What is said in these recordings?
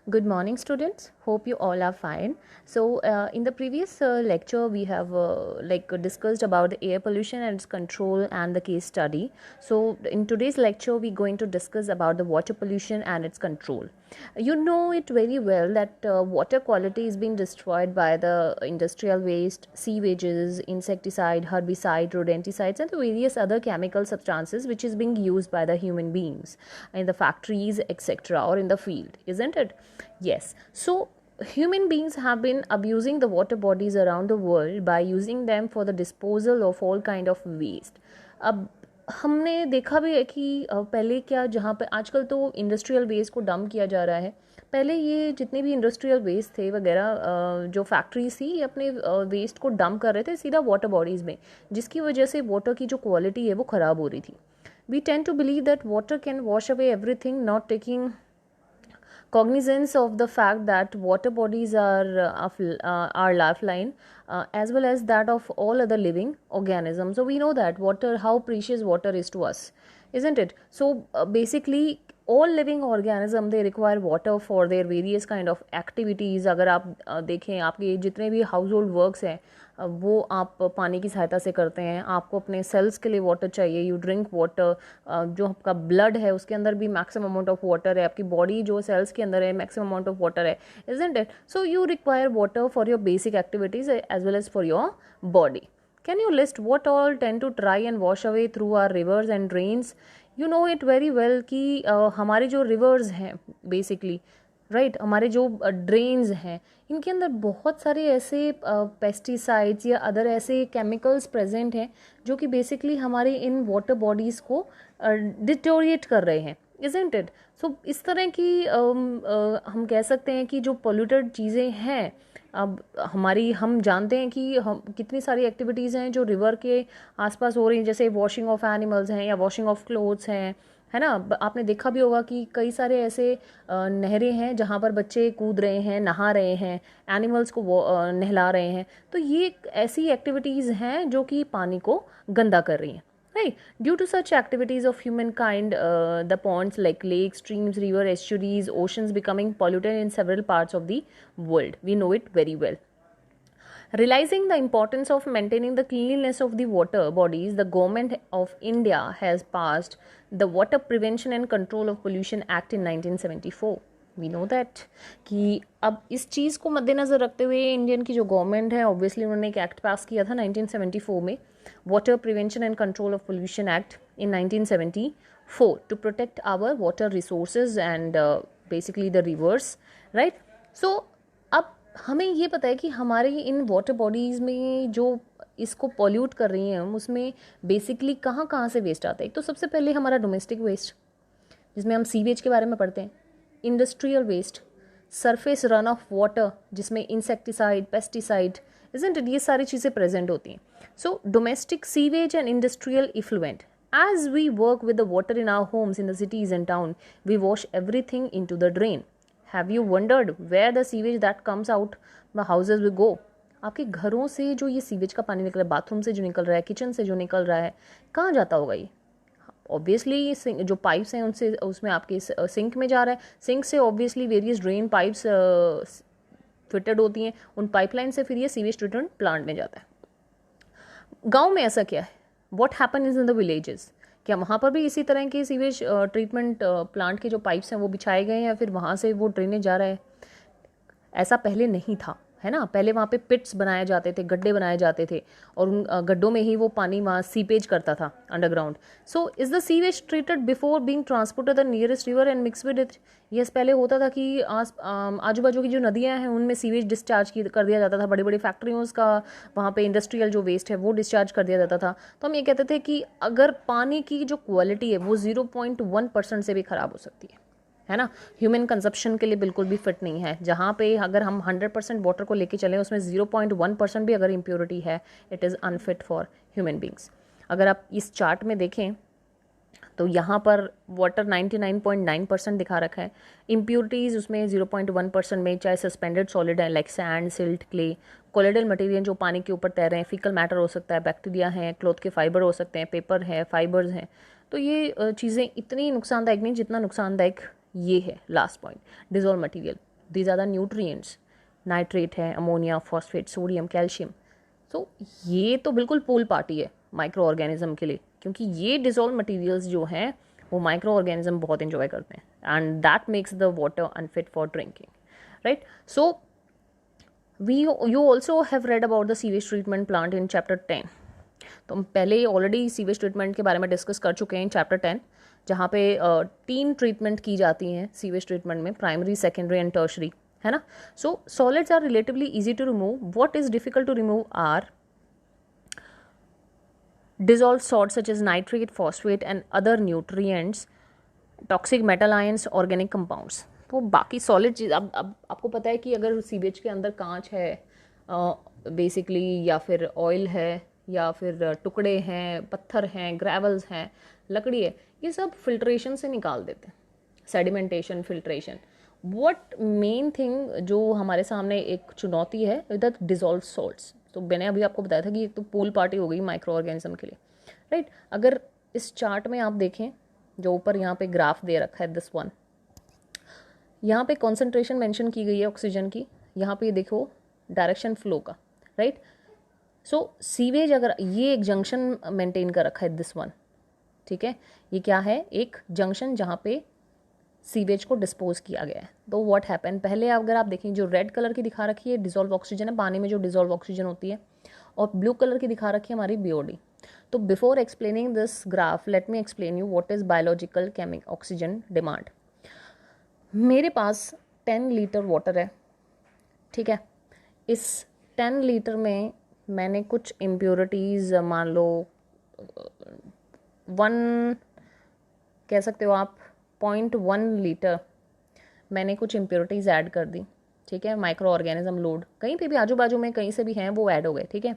Good morning, students. Hope you all are fine. So, in the previous lecture, we have discussed about the air pollution and its control and the case study. So, in today's lecture, we're going to discuss about the water pollution and its control. You know it very well that water quality is being destroyed by the industrial waste, sewages, insecticide, herbicide, rodenticides, and the various other chemical substances which is being used by the human beings in the factories, etc., or in the field, isn't it? Yes. So human beings have been abusing the water bodies around the world by using them for the disposal of all kind of waste. अब हमने देखा भी है कि पहले क्या, जहाँ पे आजकल तो इंडस्ट्रियल वेस्ट को डंप किया जा रहा है, पहले ये जितने भी इंडस्ट्रियल वेस्ट थे वगैरह, जो फैक्ट्रीज थी, ये अपने वेस्ट को डंप कर रहे थे सीधा वाटर बॉडीज़ में, जिसकी वजह से वाटर की जो क्वालिटी है वो ख़राब हो रही थी. We tend to believe that water can wash away everything, not taking cognizance of the fact that water bodies are lifeline, as well as that of all other living organisms. So we know that water, how precious water is to us, isn't it? So basically all living organism, they require water for their various kind of activities. अगर आप देखें, आपके जितने भी house hold works हैं वो आप पानी की सहायता से करते हैं. आपको अपने सेल्स के लिए वाटर चाहिए, यू ड्रिंक वाटर. जो आपका ब्लड है उसके अंदर भी मैक्सिमम अमाउंट ऑफ वाटर है, आपकी बॉडी जो सेल्स के अंदर है मैक्सिमम अमाउंट ऑफ वाटर है, isn't it? So you require water for your basic activities as well as for your body. Can you list what all tend to try and wash away through our rivers and drains? You know it very well कि हमारे जो rivers हैं basically, right, हमारे जो drains हैं, इनके अंदर बहुत सारे ऐसे पेस्टिसाइड्स या अदर ऐसे केमिकल्स प्रेजेंट हैं जो कि बेसिकली हमारे इन वाटर बॉडीज़ को डिटोरिएट कर रहे हैं, इजंट इट? सो इस तरह की हम कह सकते हैं कि जो पोल्यूटेड चीज़ें हैं, अब हम जानते हैं कि हम कितनी सारी एक्टिविटीज़ हैं जो रिवर के आसपास हो रही हैं, जैसे वॉशिंग ऑफ एनिमल्स हैं या वॉशिंग ऑफ क्लोथ्स हैं, है ना. आपने देखा भी होगा कि कई सारे ऐसे नहरें हैं जहाँ पर बच्चे कूद रहे हैं, नहा रहे हैं, एनिमल्स को नहला रहे हैं. तो ये ऐसी एक्टिविटीज़ हैं जो कि पानी को गंदा कर रही हैं, right? Due to such activities of humankind, the ponds like lakes, streams, river, estuaries, oceans becoming polluted in several parts of the world. We know it very well. Realizing the importance of maintaining the cleanliness of the water bodies, the government of India has passed the Water Prevention and Control of Pollution Act in 1974. We know that कि अब इस चीज़ को मद्देनज़र रखते हुए Indian की जो government है, ऑब्वियसली उन्होंने एक एक्ट पास किया था 1974 में, water prevention and control of pollution act in 1974, to protect our water resources and basically the rivers, right. So अब हमें ये पता है कि हमारे इन वाटर बॉडीज़ में जो इसको पॉल्यूट कर रही हैं, हम उसमें बेसिकली कहाँ कहाँ से वेस्ट आता है. तो सबसे पहले हमारा डोमेस्टिक वेस्ट, जिसमें हम सीवेज के बारे में पढ़ते हैं, industrial waste, surface run off water जिसमें इंसेक्टिसाइड, पेस्टिसाइड, इजंट इट, ये सारी चीज़ें प्रेजेंट होती हैं. So domestic sewage and industrial effluent. As we work with the water in our homes, in the cities and town, we wash everything into the drain. Have you wondered where the sewage that comes out the houses will go? आपके घरों से जो ये sewage का पानी निकल रहा है, बाथरूम से जो निकल रहा है, किचन से जो निकल रहा है, कहाँ जाता होगा ये? ऑब्वियसली जो पाइप्स हैं उनसे, उसमें आपके सिंक में जा रहा है. सिंक से obviously various drain pipes fitted होती हैं, उन पाइपलाइन से फिर ये सीवेज ट्रीटमेंट प्लांट में जाता है. गांव में ऐसा क्या है? What happen is in the villages? क्या वहाँ पर भी इसी तरह के सीवेज ट्रीटमेंट प्लांट के जो पाइप्स हैं वो बिछाए गए हैं या फिर वहाँ से वो ड्रेनेज जा रहा है? ऐसा पहले नहीं था, है ना. पहले वहाँ पे पिट्स बनाए जाते थे, गड्ढे बनाए जाते थे, और उन गड्ढों में ही वो पानी वहाँ सीपेज करता था underground. So is the sewage treated before being transported the nearest river and mix with it? Yes, पहले होता था कि आजू बाजू की जो नदियाँ हैं उनमें सीवेज डिस्चार्ज कर दिया जाता था. बड़ी बड़ी फैक्ट्रियों का वहाँ पे इंडस्ट्रियल जो वेस्ट है वो डिस्चार्ज कर दिया जाता था. तो हम ये कहते थे कि अगर पानी की जो क्वालिटी है वो 0.1% से भी ख़राब हो सकती है ना. ह्यूमन कंजप्शन के लिए बिल्कुल भी फिट नहीं है. जहाँ पे अगर हम 100% वाटर को लेके चलें, उसमें 0.1% भी अगर इम्प्योरिटी है, it is unfit for human beings. अगर आप इस चार्ट में देखें तो यहाँ पर वाटर 99.9% दिखा रखा है. इम्प्योरिटीज़ उसमें 0.1% में, चाहे सस्पेंडेड सॉलिड है like sand, silt, clay, colloidal material जो पानी के ऊपर तैर रहे हैं, फीकल मैटर हो सकता है, बैक्टीरिया हैं, क्लॉथ के फाइबर हो सकते हैं, पेपर है, फाइबर्स हैं. तो ये चीज़ें इतनी नुकसानदायक नहीं जितना नुकसानदायक ये है last point, dissolve material. These are the nutrients, nitrate है, अमोनिया, फॉस्फेट, सोडियम, कैल्शियम। तो ये तो बिल्कुल पूल पार्टी है माइक्रो ऑर्गेनिज्म के लिए, क्योंकि ये डिजोल्व मटेरियल्स जो हैं वो माइक्रो ऑर्गेनिज्म बहुत एंजॉय करते हैं, and that makes the water unfit for drinking, right. So you also have read about the sewage treatment plant in chapter 10। तो हम पहले ऑलरेडी सीवेज ट्रीटमेंट के बारे में डिस्कस कर चुके हैं चैप्टर 10, जहाँ पे 3 ट्रीटमेंट की जाती हैं सीवेज ट्रीटमेंट में, प्राइमरी, सेकेंडरी एंड टर्शरी, है ना। So solids are relatively easy to remove. What is difficult to remove are dissolved salts such as nitrate, phosphate and other nutrients, toxic metal ions, organic compounds। तो बाकी solid चीज़, अब आपको पता है कि अगर सीवेज के अंदर कांच है बेसिकली, या फिर ऑयल है, या फिर टुकड़े हैं, पत्थर हैं, ग्रेवल्स हैं, लकड़ी है, ये सब फिल्ट्रेशन से निकाल देते हैं, sedimentation, filtration. What main thing जो हमारे सामने एक चुनौती है द डिजॉल्व सॉल्ट्स। तो मैंने अभी आपको बताया था कि एक तो पूल पार्टी हो गई माइक्रो ऑर्गेनिज्म के लिए, राइट। अगर इस चार्ट में आप देखें जो ऊपर यहाँ पे ग्राफ दे रखा है, दिस वन, यहाँ पे कॉन्सेंट्रेशन मेंशन की गई है ऑक्सीजन की, यहाँ पे देखो डायरेक्शन फ्लो का, राइट। सो सीवेज, अगर ये एक जंक्शन मेंटेन कर रखा है दिस वन, ठीक है, ये क्या है, एक जंक्शन जहाँ पे सीवेज को डिस्पोज किया गया है। तो व्हाट हैपन, पहले अगर आप देखें जो रेड कलर की दिखा रखी है डिजॉल्व ऑक्सीजन है, पानी में जो डिजॉल्व ऑक्सीजन होती है, और ब्लू कलर की दिखा रखी है हमारी बीओडी। तो before explaining this graph let me explain you what is biological chemical oxygen demand. मेरे पास 10 लीटर वाटर है, ठीक है। इस 10 लीटर में मैंने कुछ इम्प्योरिटीज़, मान लो 1 कह सकते हो आप, 0.1 लीटर मैंने कुछ इम्प्योरिटीज़ ऐड कर दी, ठीक है। माइक्रो ऑर्गेनिज्म लोड कहीं पे भी आजू बाजू में कहीं से भी हैं वो ऐड हो गए, ठीक है।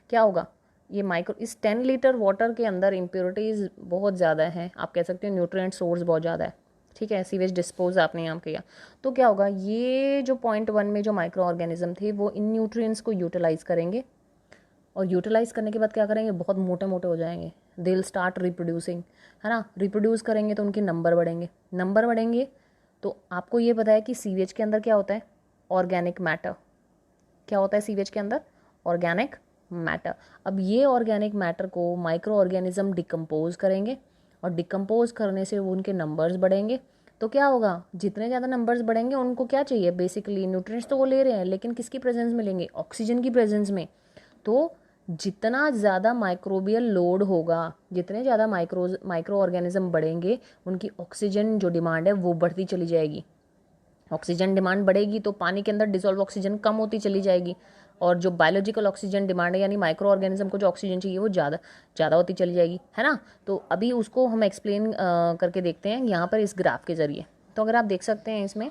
क्या होगा, ये इस 10 लीटर वाटर के अंदर इम्प्योरिटीज़ बहुत ज़्यादा हैं, आप कह सकते हो न्यूट्रिएंट सोर्स बहुत ज़्यादा है, ठीक है। सीवेज डिस्पोज आपने यहाँ किया, तो क्या होगा, ये जो 0.1 में जो माइक्रो ऑर्गेनिज्म थे वो इन न्यूट्रिएंट्स को यूटिलाइज करेंगे, और यूटिलाइज करने के बाद क्या करेंगे, बहुत मोटे मोटे हो जाएंगे, दे विल स्टार्ट रिप्रोड्यूसिंग, है ना। रिप्रोड्यूस करेंगे तो उनके नंबर बढ़ेंगे। तो आपको ये पता है कि सीवेज के अंदर क्या होता है, ऑर्गेनिक मैटर। क्या होता है सीवेज के अंदर, ऑर्गेनिक मैटर। अब ये ऑर्गेनिक मैटर को माइक्रो ऑर्गेनिज्म डिकम्पोज करेंगे, और डिकम्पोज करने से वो उनके नंबर्स बढ़ेंगे। तो क्या होगा, जितने ज़्यादा नंबर्स बढ़ेंगे उनको क्या चाहिए, बेसिकली न्यूट्रिएंट्स तो वो ले रहे हैं, लेकिन किसकी प्रेजेंस में लेंगे, ऑक्सीजन की प्रेजेंस में। तो जितना ज़्यादा माइक्रोबियल लोड होगा, जितने ज़्यादा माइक्रो ऑर्गेनिज्म बढ़ेंगे, उनकी ऑक्सीजन जो डिमांड है वो बढ़ती चली जाएगी। ऑक्सीजन डिमांड बढ़ेगी तो पानी के अंदर डिसॉल्व ऑक्सीजन कम होती चली जाएगी, और जो बायोलॉजिकल ऑक्सीजन डिमांड है, यानी माइक्रो ऑर्गेनिज्म को जो ऑक्सीजन चाहिए वो ज़्यादा होती चली जाएगी, है ना। तो अभी उसको हम एक्सप्लेन करके देखते हैं यहाँ पर इस ग्राफ के ज़रिए। तो अगर आप देख सकते हैं इसमें,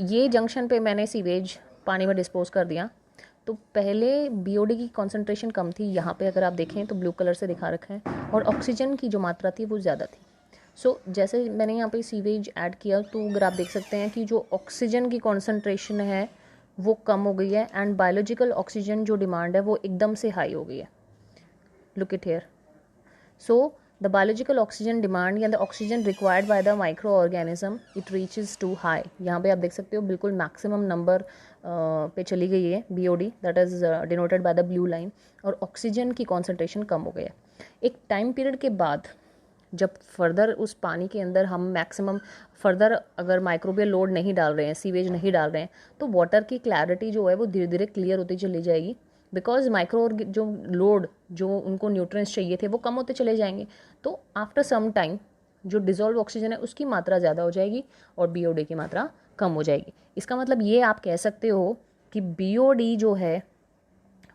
ये जंक्शन पे मैंने सीवेज पानी में डिस्पोज कर दिया। तो पहले बीओडी की कॉन्सेंट्रेशन कम थी, यहाँ पे अगर आप देखें तो ब्लू कलर से दिखा रखा है, और ऑक्सीजन की जो मात्रा थी वो ज़्यादा थी। सो जैसे मैंने यहाँ पे सीवेज ऐड किया, तो अगर आप देख सकते हैं कि जो ऑक्सीजन की कॉन्सेंट्रेशन है वो कम हो गई है, एंड बायोलॉजिकल ऑक्सीजन जो डिमांड है वो एकदम से हाई हो गई है। Look it here. So the biological oxygen demand या the oxygen required by the micro organism it reaches to high. यहाँ पे आप देख सकते हो बिल्कुल मैक्सिमम नंबर पे चली गई है BOD, that is denoted by the blue line, और ऑक्सीजन की कॉन्सेंट्रेशन कम हो गई है। एक टाइम पीरियड के बाद जब फर्दर उस पानी के अंदर हम मैक्सिमम फर्दर अगर माइक्रोबियल लोड नहीं डाल रहे हैं, सीवेज नहीं डाल रहे हैं, तो वाटर की क्लैरिटी जो है वो धीरे धीरे क्लियर होती चली जाएगी, बिकॉज माइक्रो जो लोड जो उनको न्यूट्रिएंट्स चाहिए थे वो कम होते चले जाएंगे। तो आफ्टर सम टाइम जो डिजॉल्व ऑक्सीजन है उसकी मात्रा ज़्यादा हो जाएगी और बीओडी की मात्रा कम हो जाएगी। इसका मतलब ये आप कह सकते हो कि बीओडी जो है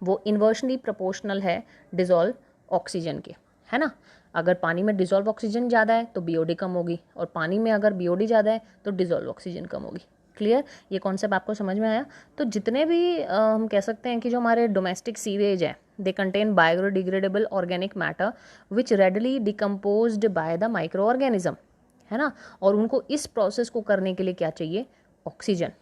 वो इन्वर्सली प्रोपोर्शनल है डिजॉल्व ऑक्सीजन के, है ना। अगर पानी में डिजॉल्व ऑक्सीजन ज़्यादा है तो बीओडी कम होगी, और पानी में अगर बीओडी ज़्यादा है तो डिजॉल्व ऑक्सीजन कम होगी। क्लियर, ये कॉन्सेप्ट आपको समझ में आया। तो जितने भी हम कह सकते हैं कि जो हमारे डोमेस्टिक सीवेज है, they contain biodegradable organic matter which readily decomposed by the micro organism, है ना। और उनको इस प्रोसेस को करने के लिए क्या चाहिए, ऑक्सीजन,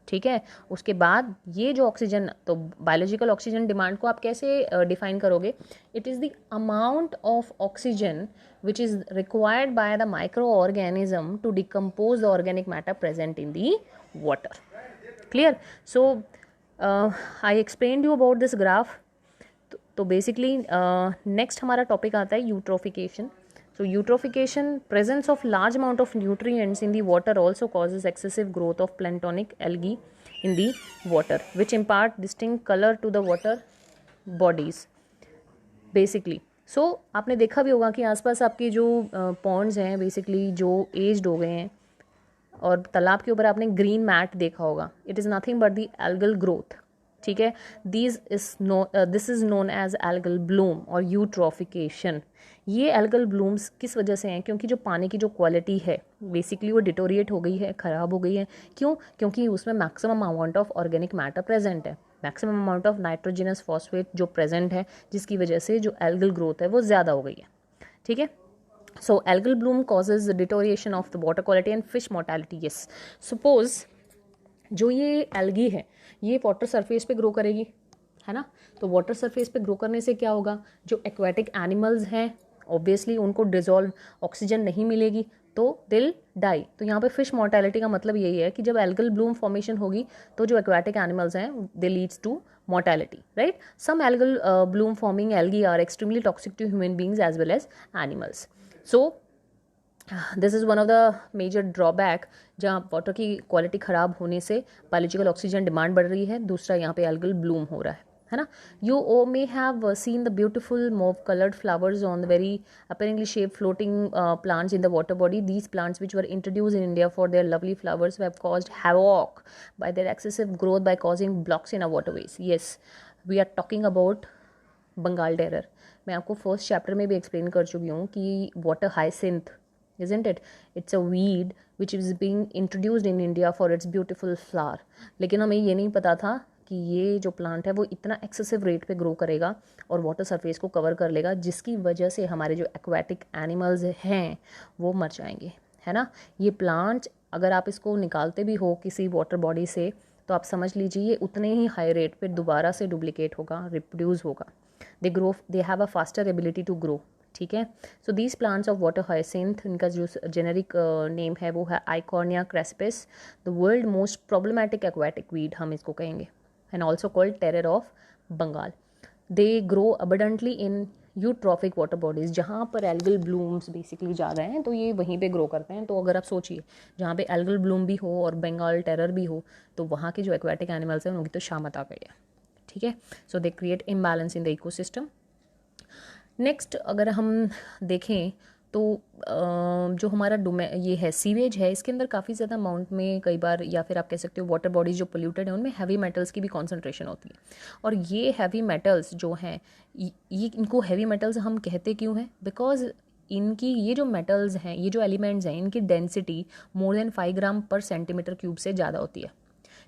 ठीक है। उसके बाद ये जो ऑक्सीजन, तो बायोलॉजिकल ऑक्सीजन डिमांड को आप कैसे डिफाइन करोगे? It is the amount of oxygen which is required by the micro organism to decompose the organic matter present in the water. Clear? So I explained you about this graph. तो basically next हमारा topic आता है eutrophication. So eutrophication, presence of large amount of nutrients in the water also causes excessive growth of planktonic algae in the water, which impart distinct color to the water bodies basically. So आपने देखा भी होगा कि आसपास आपके जो Pond's हैं basically जो एज्ड हो गए हैं, और तालाब के ऊपर आपने ग्रीन मैट देखा होगा, it is nothing but the algal growth. ठीक है, this is known as algal bloom और यूट्रोफिकेशन। ये एल्गल ब्लूम्स किस वजह से हैं? क्योंकि जो पानी की जो क्वालिटी है बेसिकली वो डिटोरिएट हो गई है, ख़राब हो गई है। क्यों? क्योंकि उसमें maximum amount of organic matter present है, maximum amount of nitrogenous phosphate जो प्रेजेंट है, जिसकी वजह से जो एल्गल ग्रोथ है वो ज़्यादा हो गई है। ठीक है, so algal bloom causes the deterioration of the water quality and fish mortality. Yes, suppose जो ये एल्गी है ये वाटर सरफेस पे ग्रो करेगी, है ना? तो वाटर सरफेस पे ग्रो करने से क्या होगा? जो एक्वाटिक एनिमल्स हैं ऑब्वियसली उनको डिजॉल्व ऑक्सीजन नहीं मिलेगी तो दिल डाई। तो यहाँ पे फिश मोर्टेलिटी का मतलब यही है कि जब एल्गल ब्लूम फॉर्मेशन होगी तो जो एक्वाटिक एनिमल्स हैं they leads to mortality, right? Some algal bloom forming algae are extremely toxic to human beings as well as animals. So this is one of the major drawback, जहाँ water की quality ख़राब होने से biological oxygen demand बढ़ रही है। दूसरा यहाँ पे एल्गल ब्लूम हो रहा है ना? You oh may have seen the beautiful mauve coloured flowers on the very apparently shaped floating plants in the water body. These plants which were introduced in India for their lovely flowers have caused havoc by their excessive growth by causing blocks in our waterways. Yes, we are talking about Bengal terror. मैं आपको first chapter में भी explain कर चुकी हूँ कि water hyacinth, isn't it? It's a weed which is being introduced in India for its beautiful flower. लेकिन हमें ये नहीं पता था कि ये जो प्लांट है वो इतना एक्सेसिव रेट पे ग्रो करेगा और वाटर सरफेस को कवर कर लेगा, जिसकी वजह से हमारे जो एक्वाटिक एनिमल्स हैं वो मर जाएंगे, है ना? ये प्लांट अगर आप इसको निकालते भी हो किसी वाटर बॉडी से तो आप समझ लीजिए ये उतने ही हाई रेट पे दोबारा से डुप्लीकेट होगा, रिप्रोड्यूस होगा। They have a faster ability to grow. ठीक है, so these plants of water hyacinth, इनका जो जेनेरिक नेम है वो है Eichhornia crassipes, the world most problematic aquatic weed हम इसको कहेंगे, and also called terror of Bengal. They grow abundantly in eutrophic water bodies, जहाँ पर एल्गल ब्लूम्स बेसिकली ज़्यादा हैं तो ये वहीं पे ग्रो करते हैं। तो अगर आप सोचिए जहाँ पे एल्गल ब्लूम भी हो और बंगाल टेरर भी हो तो वहाँ के जो एक्वाटिक एनिमल्स हैं उनकी तो शामत आ गई है। ठीक है, so they create imbalance in the ecosystem. Next अगर हम देखें तो जो हमारा ये है सीवेज है, इसके अंदर काफ़ी ज़्यादा अमाउंट में कई बार, या फिर आप कह सकते हो वाटर बॉडीज़ जो पोल्यूटेड है उनमें हैवी मेटल्स की भी कॉन्सेंट्रेशन होती है। और ये हैवी मेटल्स जो हैं ये इनको हैवी मेटल्स हम कहते क्यों हैं? बिकॉज इनकी ये जो मेटल्स हैं, ये जो एलिमेंट्स हैं, इनकी डेंसिटी मोर देन 5 ग्राम पर सेंटीमीटर क्यूब से ज़्यादा होती है।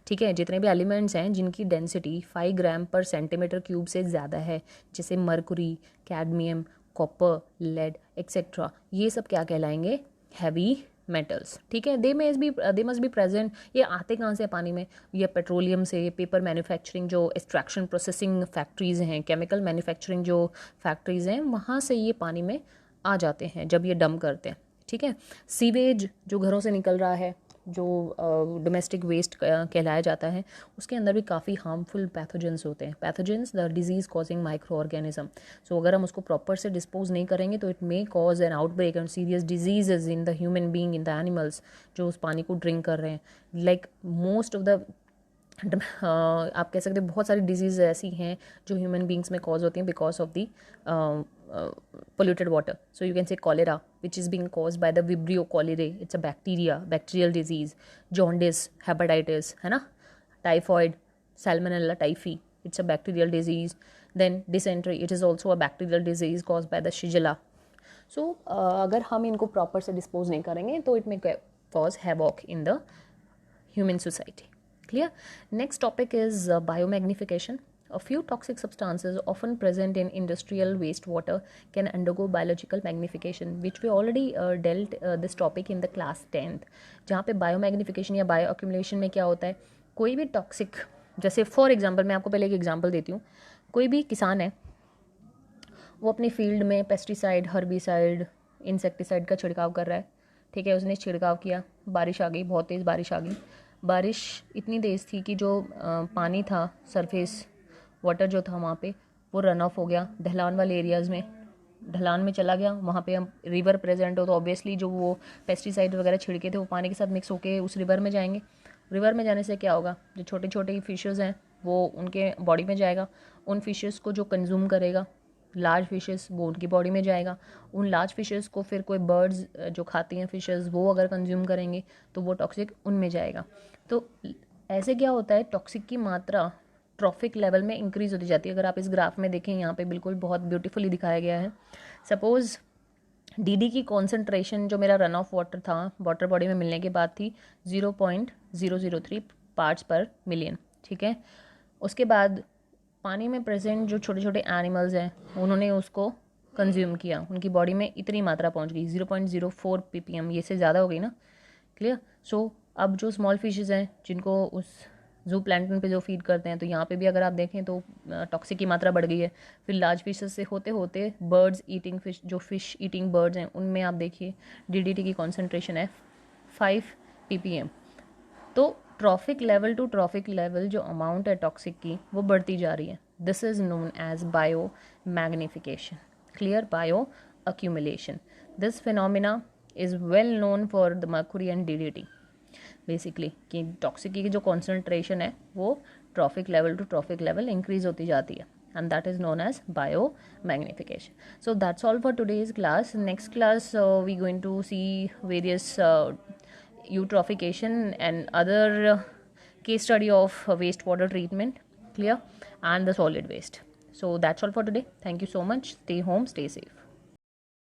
ठीक है, जितने भी एलिमेंट्स हैं जिनकी डेंसिटी 5 ग्राम पर सेंटीमीटर क्यूब से ज़्यादा है, जैसे mercury, cadmium, copper, lead etcetera, ये सब क्या कहलाएंगे? Heavy metals. ठीक है, दे मस्ट बी प्रेजेंट। ये आते कहाँ से पानी में? ये पेट्रोलियम से, पेपर मैन्युफैक्चरिंग जो एक्सट्रैक्शन प्रोसेसिंग फैक्ट्रीज़ हैं, केमिकल मैन्युफैक्चरिंग जो फैक्ट्रीज़ हैं, वहाँ से ये पानी में आ जाते हैं जब ये डंप करते हैं। ठीक है, सीवेज जो घरों से निकल रहा है, जो डोमेस्टिक वेस्ट कहलाया जाता है, उसके अंदर भी काफ़ी हार्मफुल पैथोजेंस होते हैं। Pathogens the disease causing microorganism. So अगर हम उसको प्रॉपर से डिस्पोज नहीं करेंगे तो it may cause an outbreak and serious diseases in the human being, in the animals जो उस पानी को ड्रिंक कर रहे हैं। लाइक मोस्ट ऑफ द आप कह सकते हैं बहुत सारी डिजीज़ ऐसी हैं जो ह्यूमन बींग्स में कॉज होती हैं because of the polluted water. So you can say cholera, which is being caused by the Vibrio cholerae. It's a bacterial disease. Jaundice, hepatitis, है ना? Typhoid, Salmonella typhi, it's a bacterial disease. Then dysentery, it is also a bacterial disease caused by the Shigella. So अगर हम इनको proper से dispose नहीं करेंगे तो it may cause havoc in the human society. Clear? Next topic is biomagnification. A few toxic substances often present in industrial wastewater can undergo biological magnification, which we already dealt this topic in the class 10th. जहाँ पे biomagnification या bioaccumulation में क्या होता है कोई भी toxic, जैसे फॉर एग्जांपल मैं आपको पहले एक एग्जांपल देती हूँ, कोई भी किसान है, वो अपने फील्ड में पेस्टिसाइड, हर्बिसाइड, इंसेक्टिसाइड का छिड़काव कर रहा है, ठीक है। उसने छिड़काव किया, बारिश आ गई, बहुत तेज़ बारिश आ गई। बारिश इतनी तेज़ थी कि जो पानी था, सरफेस वाटर जो था वहाँ पे, वो रन ऑफ हो गया ढलान वाले एरियाज़ में, ढलान में चला गया। वहाँ पे हम रिवर प्रेजेंट हो तो ऑब्वियसली जो वो पेस्टिसाइड वगैरह छिड़के थे वो पानी के साथ मिक्स होके उस रिवर में जाएंगे। रिवर में जाने से क्या होगा, जो छोटे छोटे फिशेस हैं वो उनके बॉडी में जाएगा, उन फिशेस को जो कंज्यूम करेगा लार्ज फिशेस वो उनकी बॉडी में जाएगा, उन लार्ज फिशेस को फिर कोई बर्ड्स जो खाती हैं फिशेस वो अगर कंज्यूम करेंगे तो वो टॉक्सिक उनमें जाएगा। तो ऐसे क्या होता है, टॉक्सिक की मात्रा ट्रॉफिक लेवल में इंक्रीज होती जाती है। अगर आप इस ग्राफ में देखें, यहाँ पे बिल्कुल बहुत ब्यूटीफुली दिखाया गया है। सपोज डीडी की कॉन्सेंट्रेशन जो मेरा रन ऑफ वाटर था वाटर बॉडी में मिलने के बाद थी 0.003 पार्ट्स पर मिलियन, ठीक है। उसके बाद पानी में प्रेजेंट जो छोटे छोटे एनिमल्स हैं उन्होंने उसको कंज्यूम किया, उनकी बॉडी में इतनी मात्रा पहुंच गई 0.04 ppm, ये से ज़्यादा हो गई ना, क्लियर। सो अब जो स्मॉल फिशेस हैं जिनको उस जू प्लैंटन पे जो फीड करते हैं, तो यहाँ पे भी अगर आप देखें तो टॉक्सिक की मात्रा बढ़ गई है। फिर लार्ज फिशेस से होते होते बर्ड्स ईटिंग फिश, जो फिश ईटिंग बर्ड्स हैं उनमें आप देखिए डीडीटी की कॉन्सेंट्रेशन है 5 ppm। तो trophic level to trophic level जो अमाउंट है टॉक्सिक की वो बढ़ती जा रही है। This is known as biomagnification, clear, bioaccumulation. This phenomena is well known for the mercury and DDT. Basically कि टॉक्सिक की जो कॉन्सेंट्रेशन है वो trophic level to trophic level increase होती जाती है, and that is known as biomagnification. So that's all for today's class. Next class we're going to see various eutrophication and other case study of wastewater treatment, clear, and the solid waste. So that's all for today. Thank you so much. Stay home, stay safe.